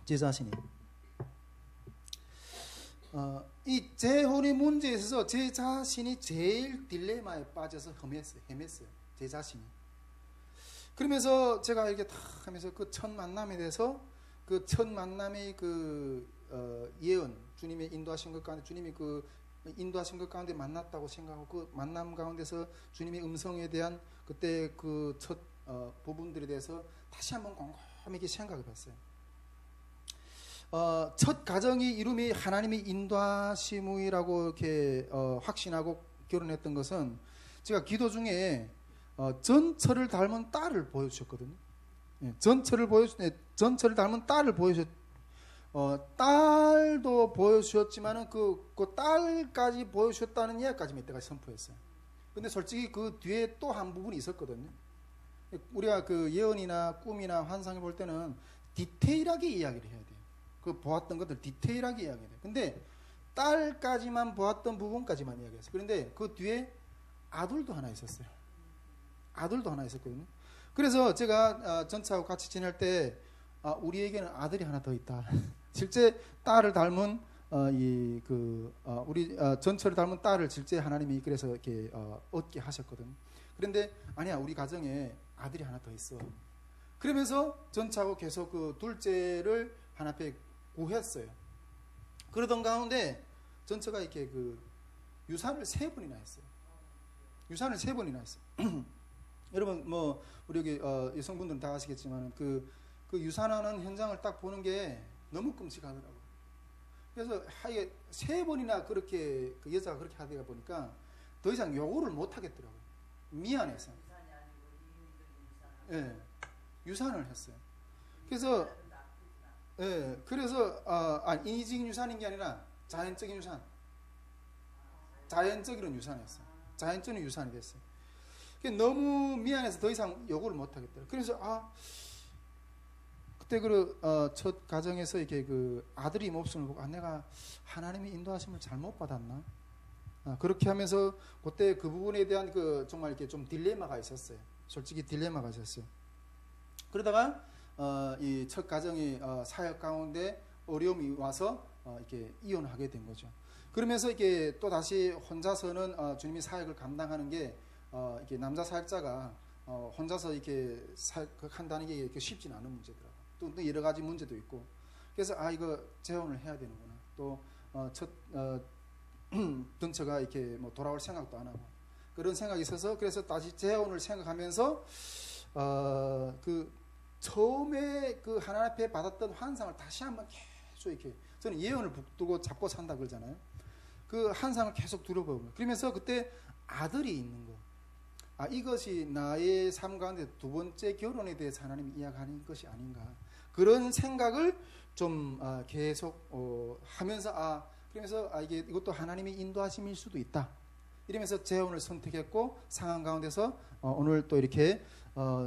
제 자신이. 이 재혼의 문제에 있어서 제 자신이 제일 딜레마에 빠져서 헤맸어요. 제 자신이. 그러면서 제가 이렇게 다 하면서 그 첫 만남에 대해서, 그 첫 만남의 예언, 주님의 인도하신 것 가운데, 주님이 인도하신 것 가운데 만났다고 생각하고, 그 만남 가운데서 주님의 음성에 대한 그때 그 첫 부분들에 대해서 다시 한번 곰곰이 생각해 봤어요. 첫 가정이 이름이 하나님의 인도하심이라고 이렇게 확신하고 결혼했던 것은, 제가 기도 중에 전처를 닮은 딸을 보여주셨거든요. 전처를 닮은 딸을 딸도 보여주셨지만은 그 딸까지 보여주셨다는 이야기까지 몇 때까지 선포했어요. 근데 솔직히 그 뒤에 또 한 부분이 있었거든요. 우리가 그 예언이나 꿈이나 환상을 볼 때는 디테일하게 이야기를 해야 돼요. 그 보았던 것들 디테일하게 이야기해야 돼요. 근데 딸까지만 보았던 부분까지만 이야기했어요. 그런데 그 뒤에 아들도 하나 있었어요. 아들도 하나 있었거든요. 그래서 제가 전차하고 같이 지낼 때 우리에게는 아들이 하나 더 있다. 실제 딸을 닮은 우리 전처를 닮은 딸을 실제 하나님이 그래서 이렇게 얻게 하셨거든. 그런데 아니야, 우리 가정에 아들이 하나 더 있어. 그러면서 전차하고 계속 그 둘째를 하나님께 구했어요. 그러던 가운데 전처가 이렇게 그 유산을 3번이나 했어요. 유산을 3번이나 했어요. 여러분 뭐 우리 여기 여성분들은 다 아시겠지만 그 유산하는 현장을 딱 보는 게 너무 끔찍하더라고요. 그래서 하여 3번이나 그렇게 그 여자가 그렇게 하다 보니까 더 이상 요구를 못 하겠더라고요. 미안해서. 예, 유산을 했어요. 그래서 인위적인 유산인 게 아니라 자연적인 유산. 자연적인 유산이었어요. 자연적인 유산이 됐어요. 너무 미안해서 더 이상 요구를 못 하겠더라고요. 그래서 그때 첫 가정에서 이렇게 그 아들이 모습을 보고 내가 하나님의 인도하심을 잘못 받았나? 그렇게 하면서 그때 그 부분에 대한 정말 이렇게 좀 딜레마가 있었어요. 솔직히 딜레마가 있었어요. 그러다가 이 첫 가정이 사역 가운데 어려움이 와서 이렇게 이혼하게 된 거죠. 그러면서 이렇게 또 다시 혼자서는 주님이 사역을 감당하는 게 이렇게 남자 사역자가 혼자서 이렇게 사역한다는 게 이렇게 쉽지는 않은 문제더라고요. 또 여러 가지 문제도 있고. 그래서 이거 재혼을 해야 되는구나. 또 첫 전처가 이렇게 뭐 돌아올 생각도 안 하고 그런 생각이 있어서 그래서 다시 재혼을 생각하면서 그 처음에 그 하나님 앞에 받았던 환상을 다시 한번 계속 이렇게 저는 예언을 붙들고 잡고 산다 그러잖아요. 그 환상을 계속 두려보고 그러면서 그때 아들이 있는 거. 이것이 나의 삶 가운데 두 번째 결혼에 대해서 하나님이 이야기하는 것이 아닌가. 그런 생각을 좀 계속 하면서 그러면서 이것도 하나님의 인도하심일 수도 있다. 이러면서 재혼을 선택했고 상황 가운데서 오늘 또 이렇게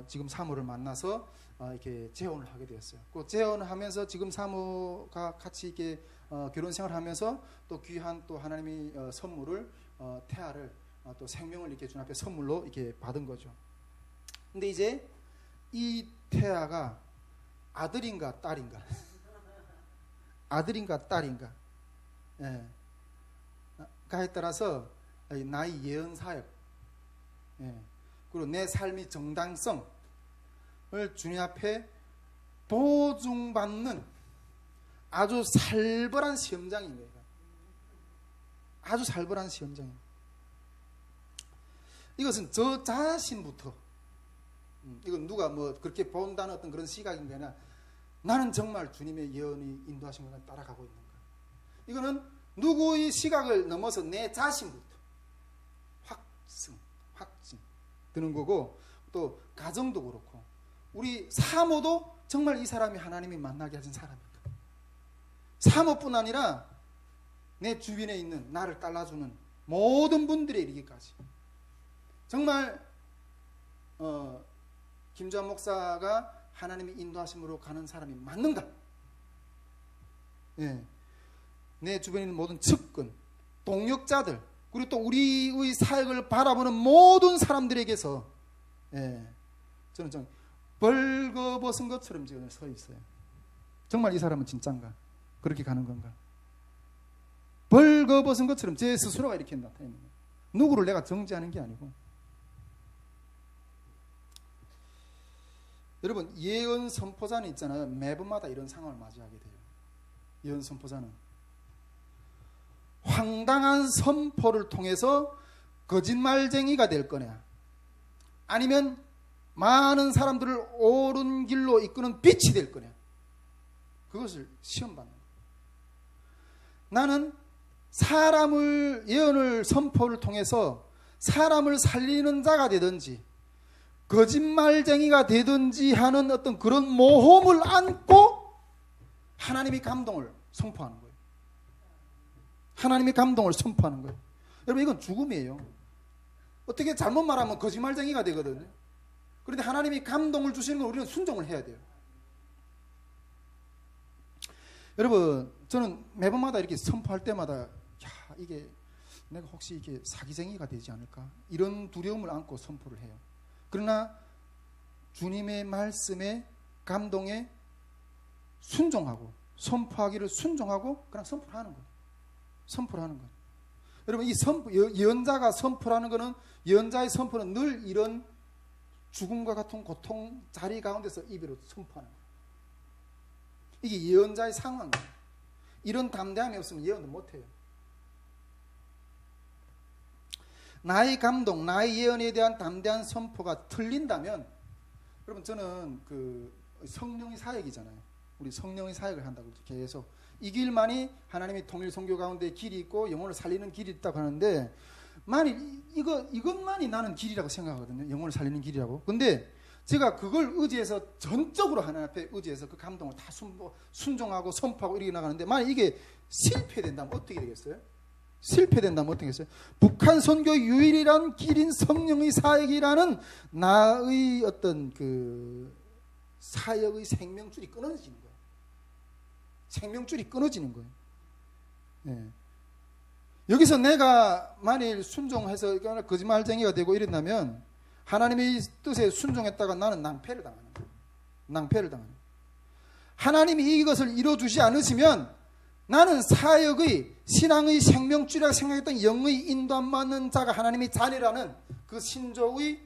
지금 사모를 만나서 이렇게 재혼을 하게 되었어요. 그 재혼을 하면서 지금 사모가 같이 이렇게 결혼 생활을 하면서 또 귀한 또 하나님의 선물을 태아를 또 생명을 이렇게 주 앞에 선물로 이렇게 받은 거죠. 근데 이제 이 태아가 아들인가 딸인가? 아들인가 딸인가? 예. 가에 따라서 나의 예언 사역, 그리고 내 삶의 정당성을 주님 앞에 보증받는 아주 살벌한 시험장입니다. 아주 살벌한 시험장입니다. 이것은 저 자신부터 이건 누가 뭐 그렇게 본다는 어떤 그런 시각인 게 아니라 나는 정말 주님의 예언이 인도하신 것을 따라가고 있는가. 이거는 누구의 시각을 넘어서 내 자신부터 확증 드는 거고 또 가정도 그렇고 우리 사모도 정말 이 사람이 하나님이 만나게 하신 사람인가. 사모뿐 아니라 내 주변에 있는 나를 따라주는 모든 분들에 이르기까지 정말 김주환 목사가 하나님의 인도하심으로 가는 사람이 맞는가? 예. 내 주변에 있는 모든 측근, 동역자들, 그리고 또 우리의 사역을 바라보는 모든 사람들에게서 저는 좀 벌거벗은 것처럼 지금 서 있어요. 정말 이 사람은 진짠가? 그렇게 가는 건가? 벌거벗은 것처럼 제 스스로가 이렇게 나타내는 거예요. 누구를 내가 정죄하는 게 아니고. 여러분 예언 선포자는 있잖아요. 매번마다 이런 상황을 맞이하게 돼요. 예언 선포자는 황당한 선포를 통해서 거짓말쟁이가 될 거냐 아니면 많은 사람들을 옳은 길로 이끄는 빛이 될 거냐 그것을 시험받는 거예요. 나는 사람을 예언을 선포를 통해서 사람을 살리는 자가 되든지 거짓말쟁이가 되든지 하는 어떤 그런 모험을 안고 하나님의 감동을 선포하는 거예요. 하나님의 감동을 선포하는 거예요. 여러분 이건 죽음이에요. 어떻게 잘못 말하면 거짓말쟁이가 되거든요. 그런데 하나님이 감동을 주시는 걸 우리는 순종을 해야 돼요. 여러분 저는 매번마다 이렇게 선포할 때마다 이게 내가 혹시 이게 사기쟁이가 되지 않을까 이런 두려움을 안고 선포를 해요. 그러나 주님의 말씀에 감동에 순종하고 선포하기를 순종하고 그냥 선포를 하는 거예요. 선포를 하는 거예요. 여러분 이 예언자가 선포를 하는 거는 예언자의 선포는 늘 이런 죽음과 같은 고통 자리 가운데서 입으로 선포하는 거예요. 이게 예언자의 상황이에요. 이런 담대함이 없으면 예언도 못해요. 나의 감동, 나의 예언에 대한 담대한 선포가 틀린다면, 여러분 저는 그 성령의 사역이잖아요. 우리 성령의 사역을 한다고 이렇게 해서 이 길만이 하나님의 통일 선교 가운데 길이 있고 영혼을 살리는 길이 있다고 하는데, 만일 이것만이 나는 길이라고 생각하거든요. 영혼을 살리는 길이라고. 근데 제가 그걸 의지해서 전적으로 하나님 앞에 의지해서 그 감동을 다 순종하고 선포하고 이렇게 나가는데, 만약 이게 실패된다면 어떻게 되겠어요? 실패된다면 어떻게 되겠어요? 북한 선교 유일한 길인 성령의 사역이라는 나의 어떤 그 사역의 생명줄이 끊어지는 거예요. 생명줄이 끊어지는 거예요. 네. 여기서 내가 만일 순종해서 거짓말쟁이가 되고 이런다면 하나님의 뜻에 순종했다가 나는 낭패를 당하는 거예요. 낭패를 당하는 거예요. 하나님이 이것을 이루어주지 않으시면 나는 사역의 신앙의 생명줄이라고 생각했던 영의 인도 안 맞는 자가 하나님의 자녀라는 그 신조의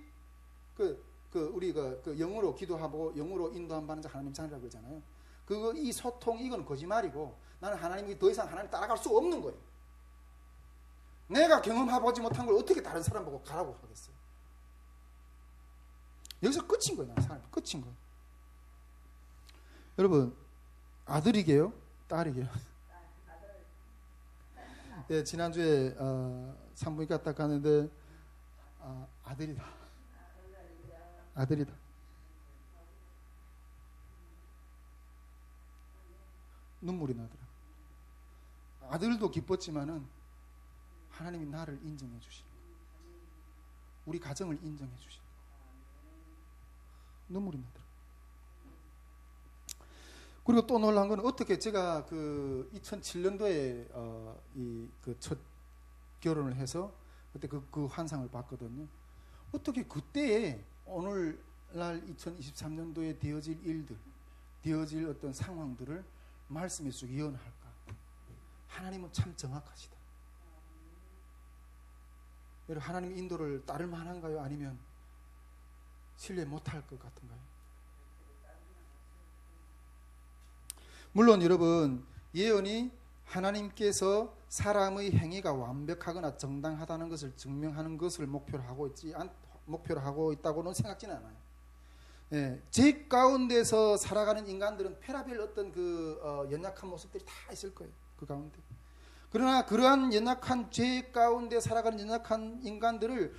우리가 그 영으로 기도하고 영으로 인도 안 받는 자 하나님 자녀라고 그러잖아요. 이 소통 이건 거짓말이고 나는 하나님이 더 이상 하나님 따라갈 수 없는 거예요. 내가 경험해보지 못한 걸 어떻게 다른 사람 보고 가라고 하겠어요? 여기서 끝인 거예요. 나는 사람이 끝인 거예요. 여러분 아들이게요? 딸이게요? 네, 지난주에 산부인과 딱 가는데 아들이다. 아들이다. 눈물이 나더라. 아들도 기뻤지만은 하나님이 나를 인정해 주시는 거예요. 우리 가정을 인정해 주시는 거예요. 눈물이 나더라. 그리고 또 놀란 건 어떻게 제가 그 2007년도에 이 그 첫 결혼을 해서 그때 그 환상을 봤거든요. 어떻게 그때에 오늘날 2023년도에 되어질 일들, 되어질 어떤 상황들을 말씀에 쭉 예언할까? 하나님은 참 정확하시다. 여러분 하나님 인도를 따를 만한가요? 아니면 신뢰 못할 것 같은가요? 물론 여러분 예언이 하나님께서 사람의 행위가 완벽하거나 정당하다는 것을 증명하는 것을 목표로 하고 있다고는 생각지는 않아요. 예, 죄 가운데서 살아가는 인간들은 페라벨 어떤 연약한 모습들이 다 있을 거예요. 그 가운데. 그러나 그러한 연약한 죄 가운데 살아가는 연약한 인간들을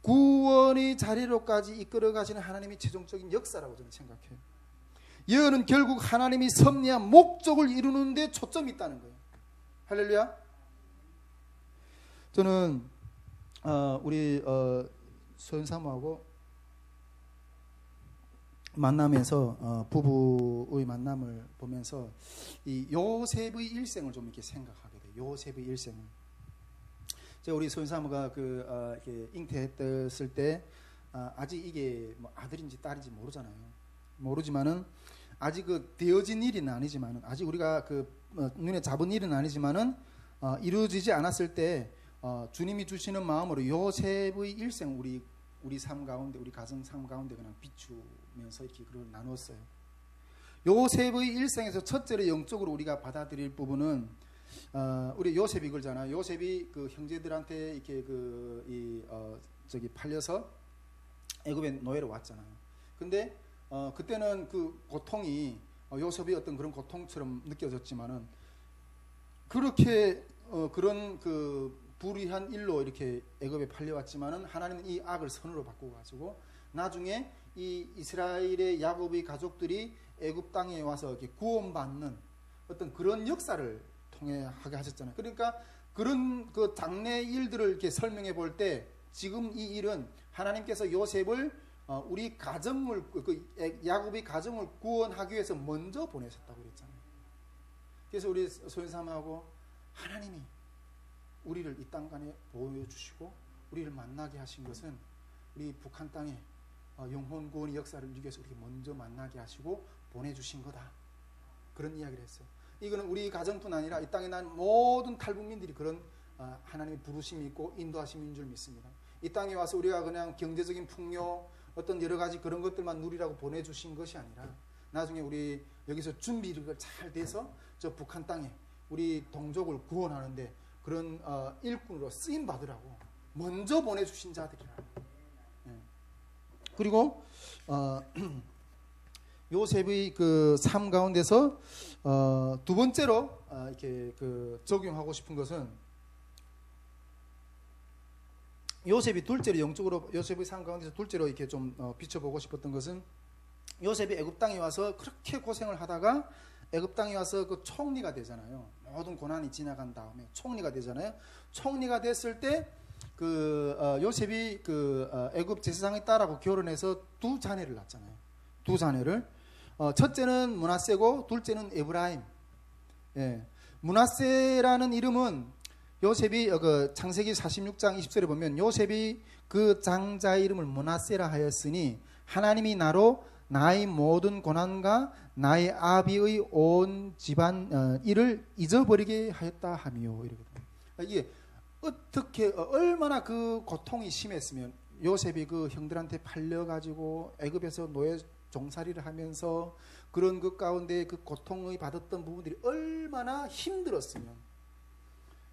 구원의 자리로까지 이끌어 가시는 하나님의 최종적인 역사라고 저는 생각해요. 예언은 결국 하나님이 섭리한 목적을 이루는 데 초점이 있다는 거예요. 할렐루야. 저는 우리 서연사모하고 만나면서 부부의 만남을 보면서 이 요셉의 일생을 좀 이렇게 생각하게 돼요. 요셉의 일생을. 제가 우리 서연사모가 이렇게 잉태했을 때 아직 이게 뭐 아들인지 딸인지 모르잖아요. 모르지만은 아직 되어진 일은 아니지만은 아직 우리가 눈에 잡은 일은 아니지만은 이루어지지 않았을 때 주님이 주시는 마음으로 요셉의 일생 우리 삶 가운데 우리 가정 삶 가운데 그냥 비추면서 이렇게 그걸 나눴어요. 요셉의 일생에서 첫째로 영적으로 우리가 받아들일 부분은 우리 요셉이 그러잖아요. 요셉이 그 형제들한테 이렇게 팔려서 애굽의 노예로 왔잖아요. 근데 그때는 그 고통이 요셉이 어떤 그런 고통처럼 느껴졌지만은 그렇게 그런 불의한 일로 이렇게 애굽에 팔려왔지만은 하나님은 이 악을 선으로 바꾸어 가지고 나중에 이 이스라엘의 야곱의 가족들이 애굽 땅에 와서 이렇게 구원받는 어떤 그런 역사를 통해 하게 하셨잖아요. 그러니까 그런 그 장래 일들을 이렇게 설명해 볼 때 지금 이 일은 하나님께서 요셉을 우리 가정을 야곱의 가정을 구원하기 위해서 먼저 보내셨다고 그랬잖아요. 그래서 우리 소연사모하고 하나님이 우리를 이 땅간에 보여주시고 우리를 만나게 하신 것은 우리 북한 땅에 영혼 구원의 역사를 이루기 위해서 우리가 먼저 만나게 하시고 보내주신 거다. 그런 이야기를 했어요. 이거는 우리 가정뿐 아니라 이 땅에 난 모든 탈북민들이 그런 하나님의 부르심이 있고 인도하심인 줄 믿습니다. 이 땅에 와서 우리가 그냥 경제적인 풍요, 어떤 여러 가지 그런 것들만 누리라고 보내주신 것이 아니라 나중에 우리 여기서 준비가 잘 돼서 저 북한 땅에 우리 동족을 구원하는데 그런 일꾼으로 쓰임 받으라고 먼저 보내주신 자들이라고. 예. 그리고 요셉의 그 삶 가운데서 두 번째로 이렇게 그 적용하고 싶은 것은 요셉이 둘째로 영적으로 요셉의 삶 가운데서 둘째로 이렇게 좀 비춰보고 싶었던 것은 요셉이 애굽 땅에 와서 그렇게 고생을 하다가 애굽 땅에 와서 그 총리가 되잖아요. 모든 고난이 지나간 다음에 총리가 되잖아요. 총리가 됐을 때 그 요셉이 그 애굽 제사장의 딸하고 결혼해서 두 자녀를 낳잖아요. 두 자녀를 첫째는 므낫세고 둘째는 에브라임. 예. 므낫세라는 이름은 요셉이 그 창세기 46장 20절에 보면 요셉이 그 장자의 이름을 므낫세라 하였으니 하나님이 나로 나의 모든 고난과 나의 아비의 온 집안 일을 잊어버리게 하였다 하며 이러거든요. 이게 어떻게 얼마나 그 고통이 심했으면 요셉이 그 형들한테 팔려가지고 애굽에서 노예 종살이를 하면서 그런 것 가운데 그 고통을 받았던 부분들이 얼마나 힘들었으면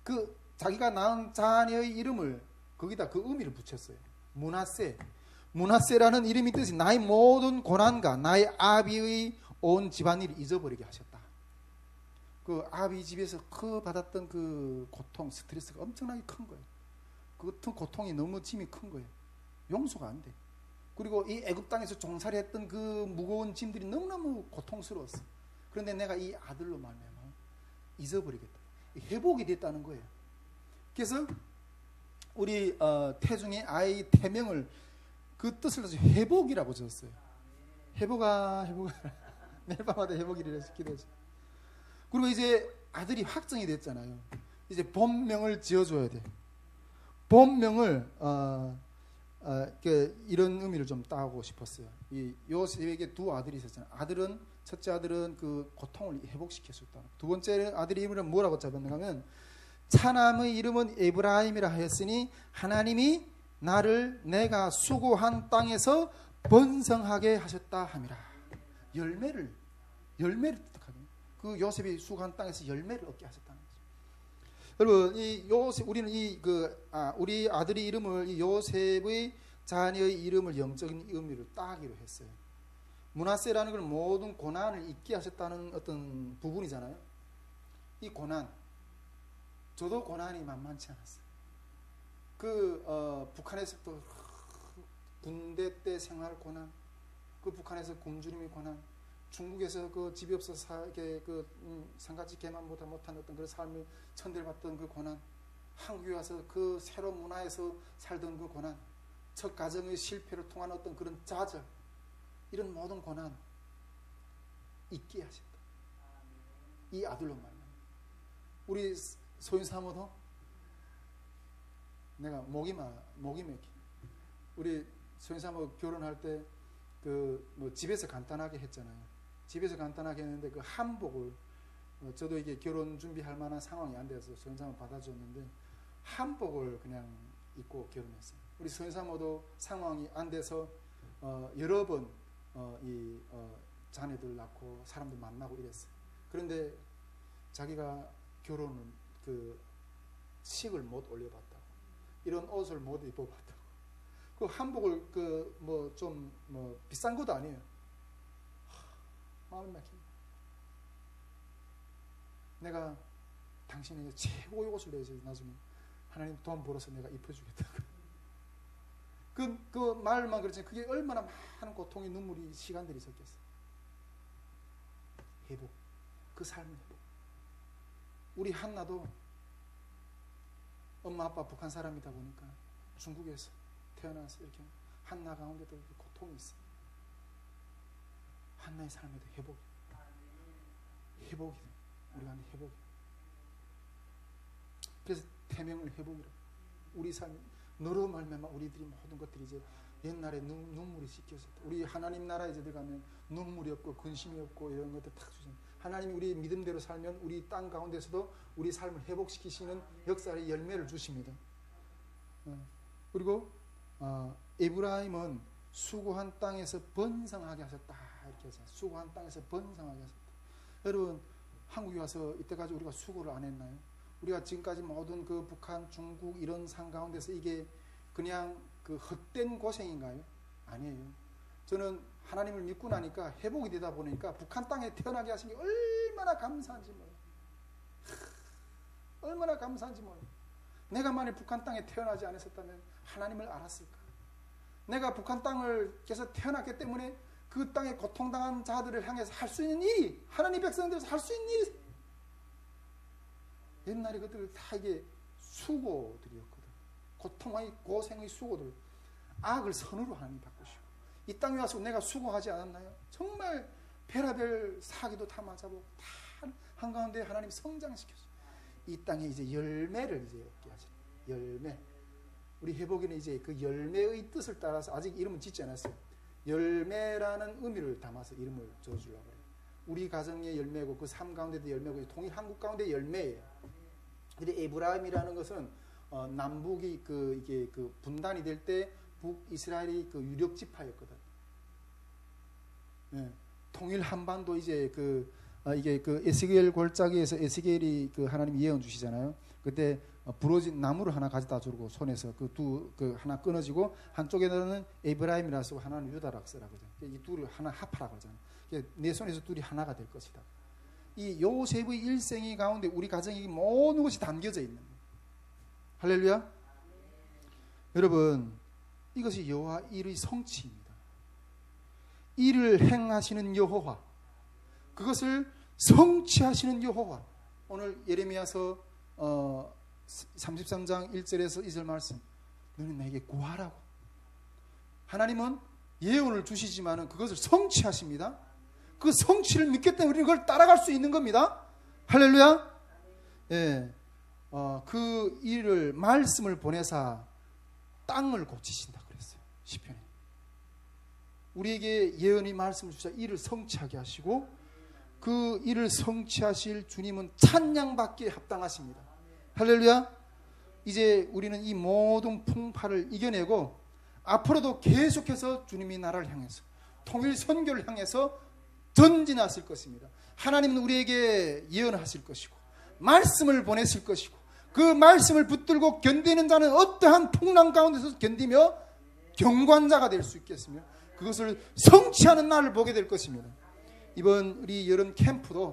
그 자기가 낳은 자녀의 이름을 거기다 그 의미를 붙였어요. 므낫세. 므낫세라는 이름이 뜻이 나의 모든 고난과 나의 아비의 온 집안일을 잊어버리게 하셨다. 그 아비 집에서 그 받았던 그 고통, 스트레스가 엄청나게 큰 거예요. 그 같은 고통이 너무 짐이 큰 거예요. 용서가 안 돼. 그리고 이 애굽 땅에서 종살이했던 그 무거운 짐들이 너무너무 고통스러웠어. 그런데 내가 이 아들로 말미암아 잊어버리겠다. 회복이 됐다는 거예요. 그래서 우리 태중의 아이 태명을 그 뜻을 해서 회복이라고 지었어요. 회복아 매일 밤마다 회복이라 기도하죠. 그리고 이제 아들이 확정이 됐잖아요. 이제 본명을 지어줘야 돼. 본명을 이런 의미를 좀 따고 싶었어요. 이 요셉에게 두 아들이 있었잖아요. 첫째 아들은 그 고통을 회복시켰었다. 두 번째 아들의 이름은 뭐라고 잡았는가 하면 차남의 이름은 에브라임이라 하였으니 하나님이 나를 내가 수고한 땅에서 번성하게 하셨다 함이라. 열매를 뜻하거든요. 그 요셉이 수고한 땅에서 열매를 얻게 하셨다는 거죠. 여러분, 이 요셉 우리는 우리 아들의 이름을 이 요셉의 자녀의 이름을 영적인 의미를 따기로 했어요. 므낫세라는 걸 모든 고난을 잊게 하셨다는 어떤 부분이잖아요. 이 고난, 저도 고난이 만만치 않았어요. 북한에서 또 군대 때 생활 고난, 그 북한에서 굶주림의 고난, 중국에서 그 집이 없어서 상가집 개만보다 못한 어떤 그런 삶을 천대받던 그 고난, 한국에 와서 그 새로운 문화에서 살던 그 고난, 첫 가정의 실패를 통한 어떤 그런 좌절, 이런 모든 고난 잊게 하셨다. 이 아들로 말이야. 우리 소인 사모도 내가 목이 맥히. 우리 소인 사모 결혼할 때 집에서 간단하게 했잖아요. 집에서 간단하게 했는데 그 한복을 저도 이게 결혼 준비할 만한 상황이 안 돼서 소인 사모 받아줬는데 한복을 그냥 입고 결혼했어요. 우리 소인 사모도 상황이 안 돼서 여러 번 자녀들 낳고 사람들 만나고 이랬어요. 그런데 자기가 결혼은 식을 못 올려봤다고, 이런 옷을 못 입어봤다고, 그 한복을 좀 비싼 것도 아니에요. 마음이 막힙니다. 내가 당신에게 최고의 옷을 내야지 나중에 하나님 돈 벌어서 내가 입혀주겠다고. 그 말만 그렇지 그게 얼마나 많은 고통의 눈물이 시간들이 섞였어요. 회복, 그 삶의 회복. 우리 한나도 엄마 아빠 북한 사람이다 보니까 중국에서 태어나서 이렇게 한나 가운데도 이렇게 고통이 있어요. 한나의 삶에도 회복이 우리가 하는 회복이. 그래서 태명을 회복이라. 우리 삶 너로 말미암아 우리들이 모든 것들이 이제 옛날에 눈물이 씻겨졌다. 우리 하나님 나라에 들어가면 눈물이 없고 근심이 없고 이런 것들 다 주십니다. 하나님이 우리 믿음대로 살면 우리 땅 가운데서도 우리 삶을 회복시키시는 역사의 열매를 주십니다. 그리고 에브라임은 수고한 땅에서 번성하게 하셨다 이렇게 해서 수고한 땅에서 번성하게 하셨다. 여러분 한국에 와서 이때까지 우리가 수고를 안 했나요? 우리가 지금까지 모든 그 북한, 중국 이런 상 가운데서 이게 그냥 그 헛된 고생인가요? 아니에요. 저는 하나님을 믿고 나니까 회복이 되다 보니까 북한 땅에 태어나게 하신 게 얼마나 감사한지 몰라요. 얼마나 감사한지 몰라요. 내가 만일 북한 땅에 태어나지 않았었다면 하나님을 알았을까? 내가 북한 땅에서 태어났기 때문에 그 땅에 고통당한 자들을 향해서 할 수 있는 일이 하나님 백성들에서 할 수 있는 일이 옛날에 그들 다 이게 수고들이었거든. 고통의 고생의 수고들. 악을 선으로 하나님 바꾸시고 이 땅에 와서 내가 수고하지 않았나요? 정말 별의별 사기도 다 맞아보고 다 한가운데 하나님 성장시켰어요. 이 땅에 이제 열매를 이제 얻게 하죠. 열매. 우리 회복에는 이제 그 열매의 뜻을 따라서 아직 이름은 짓지 않았어요. 열매라는 의미를 담아서 이름을 지어주려고 해요. 우리 가정의 열매고 그 삶 가운데도 열매고 통일 한국 가운데 열매예요. 근데 에브라임이라는 것은 남북이 이게 분단이 될 때 북이스라엘이 그 유력 지파였거든. 예. 통일 한반도 이제 이게 에스겔 골짜기에서 에스겔이 하나님 예언 주시잖아요. 그때 부러진 나무를 하나 가져다 주고 손에서 하나 끊어지고 한쪽에는 에브라임이라 쓰고 하나는 유다라 쓰라거든. 이 둘을 하나 합하라고 하잖아요. 내 손에서 둘이 하나가 될 것이다. 이 요셉의 일생의 가운데 우리 가정이 모든 것이 담겨져 있는 거예요. 할렐루야. 여러분 이것이 여호와 일의 성취입니다. 일을 행하시는 여호와, 그것을 성취하시는 여호와. 오늘 예레미야서 33장 1절에서 2절 말씀, 너는 나에게 구하라고. 하나님은 예언을 주시지만 그것을 성취하십니다. 그 성취를 믿기 때문에 우리는 그걸 따라갈 수 있는 겁니다. 할렐루야. 예, 그 일을 말씀을 보내사 땅을 고치신다 그랬어요. 시편에. 우리에게 예언의 말씀을 주사 일을 성취하게 하시고 그 일을 성취하실 주님은 찬양받기에 합당하십니다. 할렐루야. 이제 우리는 이 모든 풍파를 이겨내고 앞으로도 계속해서 주님의 나라를 향해서 통일 선교를 향해서 전진하실 것입니다. 하나님은 우리에게 예언하실 것이고 말씀을 보내실 것이고 그 말씀을 붙들고 견디는 자는 어떠한 풍랑 가운데서 견디며 경관자가 될 수 있겠으며 그것을 성취하는 날을 보게 될 것입니다. 이번 우리 여름 캠프도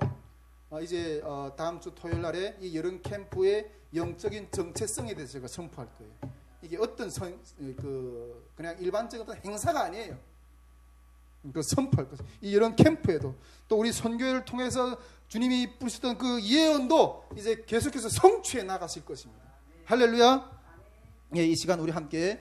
이제 다음 주 토요일 날에 이 여름 캠프의 영적인 정체성에 대해서 제가 선포할 거예요. 이게 어떤 그냥 일반적인 어떤 행사가 아니에요. 그 선포할 것입니다. 이 여름 캠프에도 또 우리 선교회를 통해서 주님이 부르셨던 그 예언도 이제 계속해서 성취해 나가실 것입니다. 할렐루야. 예, 이 시간 우리 함께